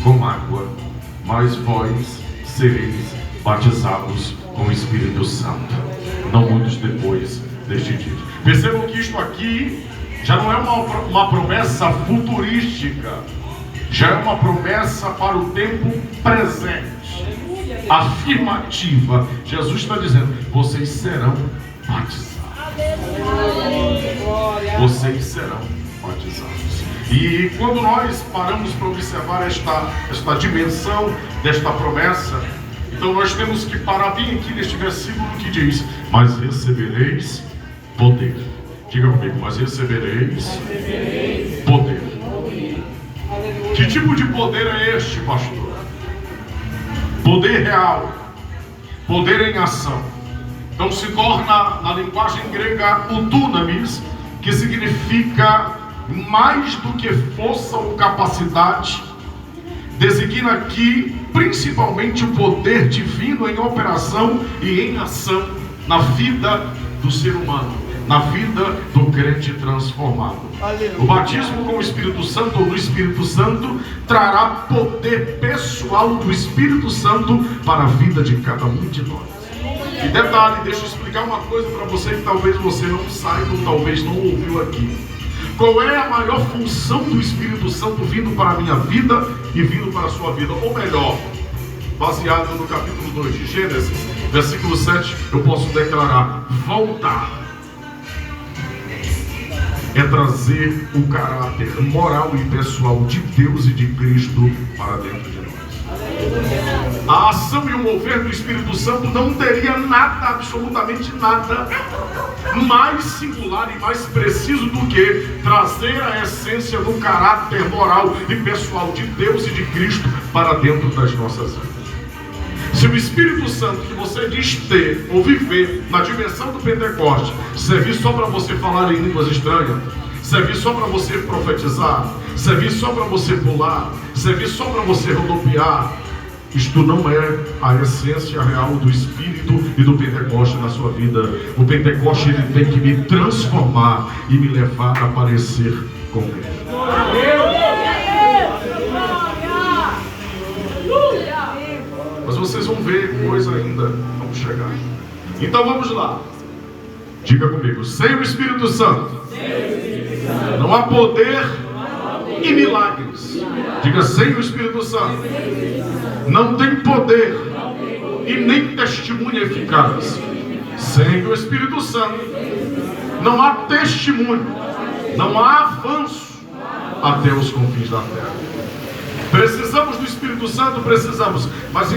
com água, mas vós sereis batizados com o Espírito Santo, não muitos depois deste dia. Percebam que isto aqui já não é uma promessa futurística, já é uma promessa para o tempo presente, afirmativa. Jesus está dizendo: vocês serão batizados. Vocês serão batizados. E quando nós paramos para observar esta dimensão desta promessa, então nós temos que parar bem aqui neste versículo que diz: mas recebereis poder. Diga comigo: mas recebereis poder. Que tipo de poder é este, pastor? Poder real, poder em ação. Então se torna, na linguagem grega, o dunamis, que significa mais do que força ou capacidade. Designa aqui principalmente o poder divino em operação e em ação na vida do ser humano, na vida do crente transformado. O batismo com o Espírito Santo ou do Espírito Santo trará poder pessoal do Espírito Santo para a vida de cada um de nós. E detalhe, deixa eu explicar uma coisa para você que talvez você não saiba ou talvez não ouviu aqui. Qual é a maior função do Espírito Santo vindo para a minha vida e vindo para a sua vida? Ou melhor, baseado no capítulo 2 de Gênesis, versículo 7, eu posso declarar: voltar é trazer o caráter moral e pessoal de Deus e de Cristo para dentro de nós. A ação e o mover do Espírito Santo não teria nada, absolutamente nada, mais singular e mais preciso do que trazer a essência do caráter moral e pessoal de Deus e de Cristo para dentro das nossas vidas. Se o Espírito Santo que você diz ter ou viver na dimensão do Pentecoste servir só para você falar em línguas estranhas, servir só para você profetizar, servir só para você pular, servir só para você rodopiar, isto não é a essência real do Espírito e do Pentecoste na sua vida. O Pentecoste ele tem que me transformar e me levar a parecer com Ele. Mas vocês vão ver coisa ainda, vamos chegar. Então vamos lá. Diga comigo: sem o Espírito Santo não há poder e milagres. Diga: sem o Espírito Santo não tem poder e nem testemunho eficaz. Sem o Espírito Santo não há testemunho, não há avanço até os confins da terra. Precisamos do Espírito Santo, precisamos, mas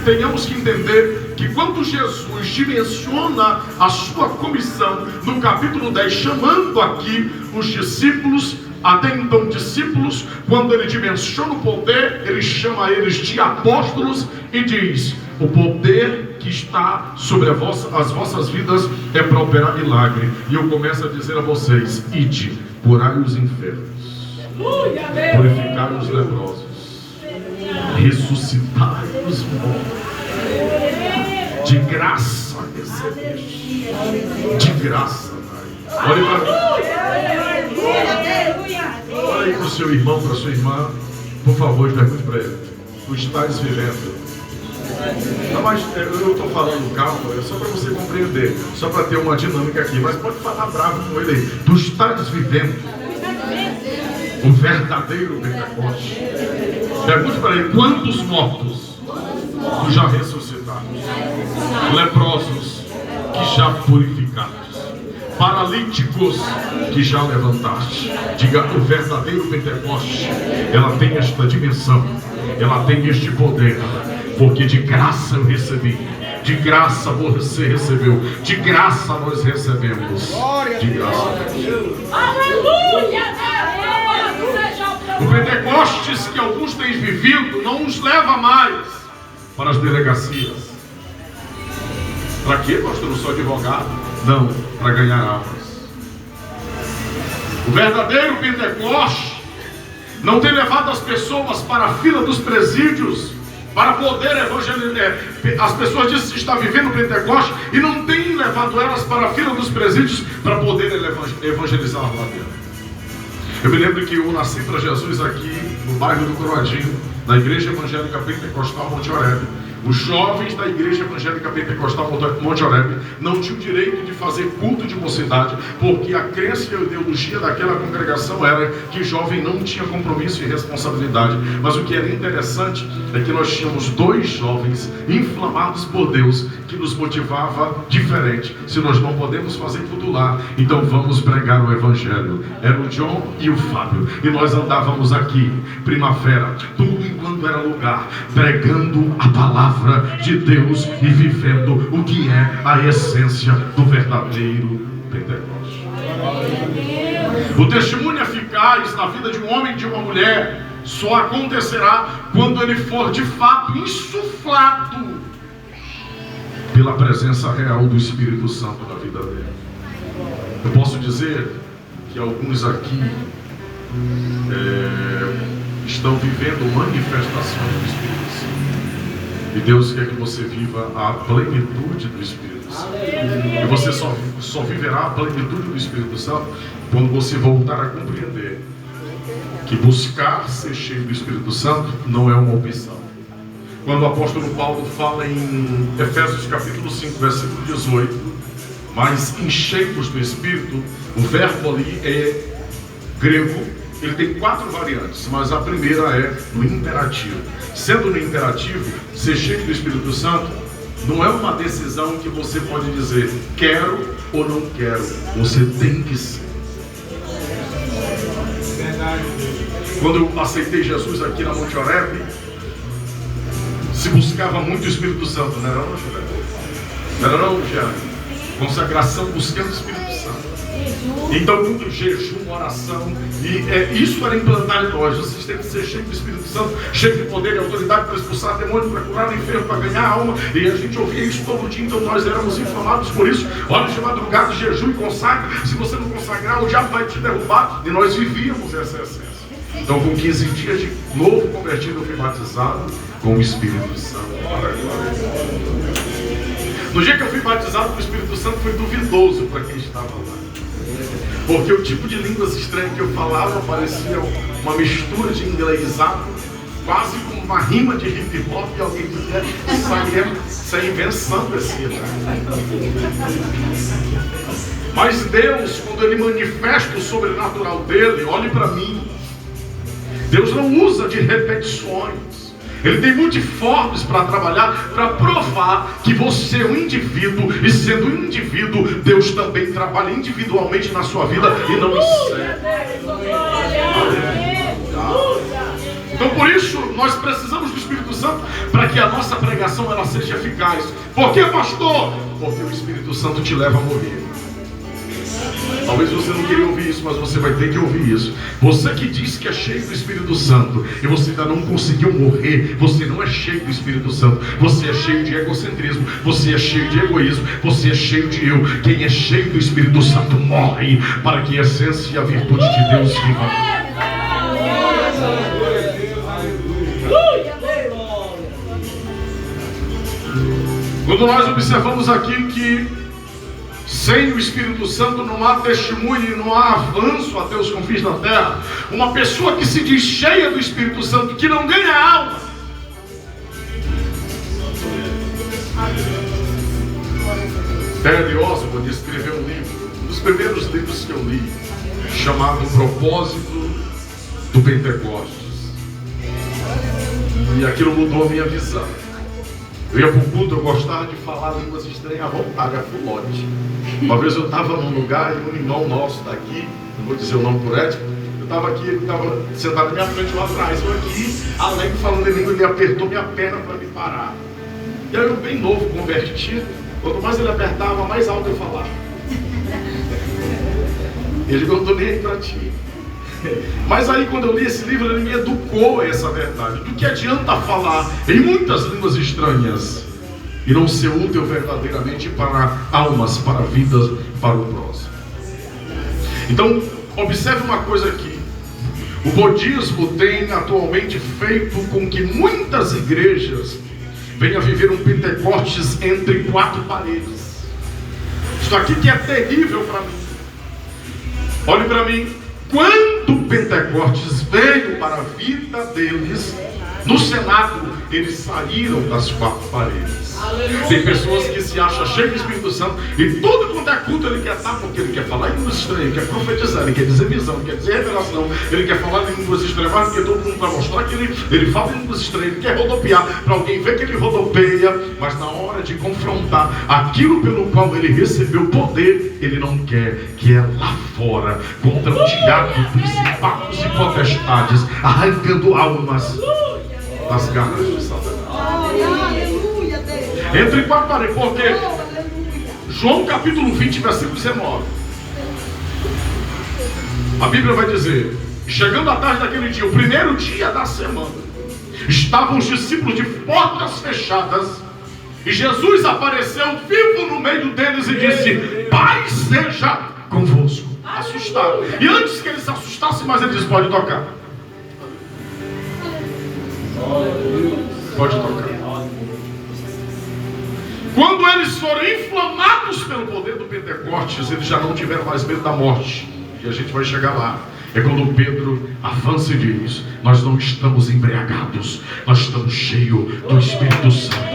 tenhamos que entender que quando Jesus dimensiona a sua comissão no capítulo 10, chamando aqui os discípulos, até então discípulos, quando ele dimensiona o poder, ele chama eles de apóstolos e diz: o poder que está sobre as vossas vidas é para operar milagre. E eu começo a dizer a vocês: ide, curai os enfermos, purificai os leprosos, ressuscitar os mortos, de graça recebeste, de graça dai. Olhe para mim, olha aí para o seu irmão, para a sua irmã, por favor, pergunte para ele: tu estás vivendo? Não, mas eu estou falando calma, é só para você compreender, só para ter uma dinâmica aqui, mas pode falar bravo com ele aí. Tu estás vivendo o verdadeiro Pentecoste? Pergunte para ele: quantos mortos tu já ressuscitaste? Leprosos que já purificaste? Paralíticos que já levantaste? Diga: o verdadeiro Pentecoste, ela tem esta dimensão, ela tem este poder, porque de graça eu recebi, de graça você recebeu, de graça nós recebemos, de graça. Aleluia! O Pentecostes que alguns têm vivido não nos leva mais para as delegacias. Para quê, pastor? Eu sou advogado? Não, para ganhar almas. O verdadeiro Pentecoste não tem levado as pessoas para a fila dos presídios para poder evangelizar. As pessoas dizem que está vivendo o Pentecoste e não tem levado elas para a fila dos presídios para poder evangelizar lá dentro. Eu me lembro que eu nasci para Jesus aqui no bairro do Coroadinho, da Igreja Evangélica Pentecostal Monte Oreb, os jovens da Igreja Evangélica Pentecostal Monte Oreb não tinham direito de fazer culto de mocidade, porque a crença e a ideologia daquela congregação era que jovem não tinha compromisso e responsabilidade. Mas o que era interessante é que nós tínhamos dois jovens inflamados por Deus, que nos motivava diferente. Se nós não podemos fazer tudo lá, então vamos pregar o Evangelho. Era o John e o Fábio, e nós andávamos aqui, Primavera, tudo enquanto era lugar, pregando a palavra de Deus e vivendo o que é a essência do verdadeiro Pentecostes. O testemunho eficaz na vida de um homem e de uma mulher só acontecerá quando ele for de fato insuflado pela presença real do Espírito Santo na vida dele. Eu posso dizer que alguns aqui estão vivendo manifestações do Espírito Santo. E Deus quer que você viva a plenitude do Espírito Santo. E você só viverá a plenitude do Espírito Santo quando você voltar a compreender que buscar ser cheio do Espírito Santo não é uma opção. Quando o apóstolo Paulo fala em Efésios capítulo 5, versículo 18, mas encheios do Espírito, o verbo ali é grego, ele tem 4 variantes, mas a primeira é no imperativo. Sendo no imperativo, ser cheio do Espírito Santo não é uma decisão que você pode dizer quero ou não quero, você tem que ser. Quando eu aceitei Jesus aqui na Monte Oreb, se buscava muito o Espírito Santo, não era não, Juliana? Não era não, Jean? Consagração buscando o Espírito Santo. Então, muito jejum, oração, e isso era implantado em nós. Vocês têm que ser cheios do Espírito Santo, cheios de poder e autoridade para expulsar demônio, para curar o enfermo, para ganhar a alma. E a gente ouvia isso todo dia, então nós éramos inflamados por isso. Horas de madrugada, jejum e consagra. Se você não consagrar, o diabo vai te derrubar. E nós vivíamos essa essência. Então, com 15 dias de novo convertido, eu fui batizado com o Espírito Santo. No dia que eu fui batizado com o Espírito Santo, foi duvidoso para quem estava lá. Porque o tipo de línguas estranhas que eu falava parecia uma mistura de inglesado, quase como uma rima de hip hop, e alguém dizia, isso é invenção desse. Mas Deus, quando Ele manifesta o sobrenatural dele, olhe para mim, Deus não usa de repetições. Ele tem multiformes para trabalhar, para provar que você é um indivíduo, e sendo um indivíduo, Deus também trabalha individualmente na sua vida e não encerra. Então, por isso, nós precisamos do Espírito Santo para que a nossa pregação ela seja eficaz. Por que, pastor? Porque o Espírito Santo te leva a morrer. Talvez você não queria ouvir isso, mas você vai ter que ouvir isso. Você que diz que é cheio do Espírito Santo e você ainda não conseguiu morrer, você não é cheio do Espírito Santo. Você é cheio de egocentrismo, você é cheio de egoísmo, você é cheio de eu. Quem é cheio do Espírito Santo morre para que a essência e a virtude de Deus viva. Quando nós observamos aqui que sem o Espírito Santo não há testemunho e não há avanço até os confins da terra. Uma pessoa que se diz cheia do Espírito Santo, que não ganha alma. Terry Osborne escreveu um livro, um dos primeiros livros que eu li, chamado Propósito do Pentecostes. E aquilo mudou a minha visão. Eu ia para o culto, eu gostava de falar línguas estranhas à vontade, a fulote. Uma vez eu estava num lugar e um irmão nosso daqui, não vou dizer o nome por ética, eu estava aqui, ele estava sentado na minha frente lá atrás, eu aqui, alegre, falando em língua, ele apertou minha perna para me parar. E aí eu, bem novo, convertido, quanto mais ele apertava, mais alto eu falava. Ele não estou nem aí para ti. Mas aí quando eu li esse livro, ele me educou a essa verdade. Do que adianta falar em muitas línguas estranhas e não ser útil verdadeiramente para almas, para vidas, para o próximo. Então, observe uma coisa aqui. O budismo tem atualmente feito com que muitas igrejas venham viver um Pentecostes entre 4 paredes. Isso aqui que é terrível para mim. Olhe para mim. Quando Pentecostes veio para a vida deles, No Senado, eles saíram das quatro paredes. Tem pessoas que se acham cheias do Espírito Santo e tudo quanto é culto ele quer estar, porque ele quer falar em línguas estranhas, ele quer profetizar, ele quer dizer visão, ele quer dizer revelação, ele quer falar em línguas estranhas, porque todo mundo vai mostrar que ele fala em línguas estranhas, ele quer rodopiar, para alguém ver que ele rodopeia, mas na hora de confrontar aquilo pelo qual ele recebeu poder, ele não quer, que é lá fora, contra o diabo, principados e potestades, arrancando almas das garras de Satanás. Entre quatro paredes, porque João capítulo 20, versículo 19. A Bíblia vai dizer: chegando à tarde daquele dia, o primeiro dia da semana, estavam os discípulos de portas fechadas, e Jesus apareceu vivo no meio deles e disse: paz seja convosco. Assustado. E antes que eles se assustassem, mas ele disse: pode tocar. Pode tocar. Quando eles foram inflamados pelo poder do Pentecostes, eles já não tiveram mais medo da morte. E a gente vai chegar lá. É quando Pedro avança e diz: nós não estamos embriagados, nós estamos cheios do Espírito Santo.